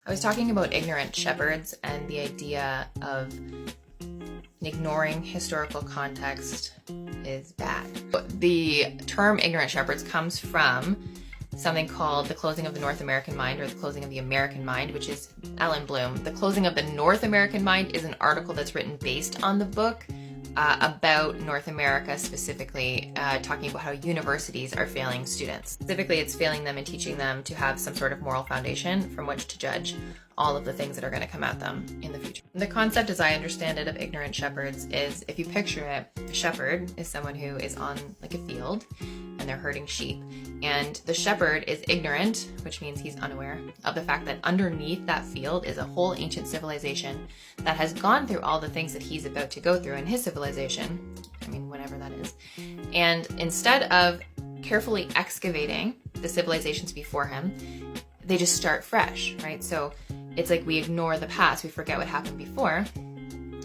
I was talking about ignorant shepherds and the idea of ignoring historical context is bad. The term ignorant shepherds comes from something called The Closing of the North American Mind, or The Closing of the American Mind, which is Ellen Bloom. The Closing of the North American Mind is an article that's written based on the book about North America, specifically talking about how universities are failing students. Specifically, it's failing them and teaching them to have some sort of moral foundation from which to judge all of the things that are going to come at them in the future. The concept, as I understand it, of ignorant shepherds is, if you picture it, a shepherd is someone who is on like a field and they're herding sheep, and the shepherd is ignorant, which means he's unaware of the fact that underneath that field is a whole ancient civilization that has gone through all the things that he's about to go through in his civilization, whenever that is. And instead of carefully excavating the civilizations before him, they just start fresh, right? So it's like we ignore the past, we forget what happened before.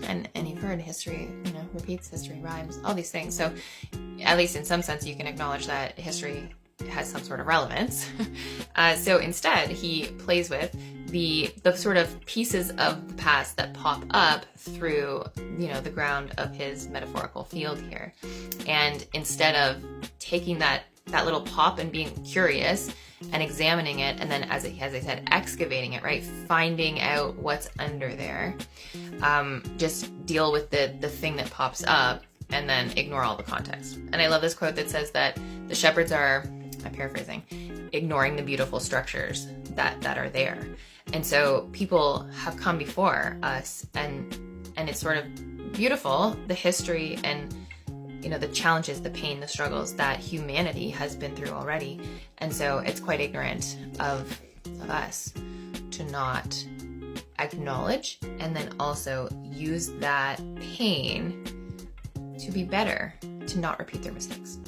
And you've heard history, repeats, history rhymes, all these things. So at least in some sense, you can acknowledge that history has some sort of relevance. So instead, he plays with the sort of pieces of the past that pop up through, the ground of his metaphorical field here. And instead of taking that little pop and being curious and examining it, and then, as I said, excavating it, right? Finding out what's under there. Just deal with the thing that pops up and then ignore all the context. And I love this quote that says that the shepherds are, I'm paraphrasing, ignoring the beautiful structures that are there. And so people have come before us, and it's sort of beautiful, the history and the challenges, the pain, the struggles that humanity has been through already. And so it's quite ignorant of us to not acknowledge and then also use that pain to be better, to not repeat their mistakes.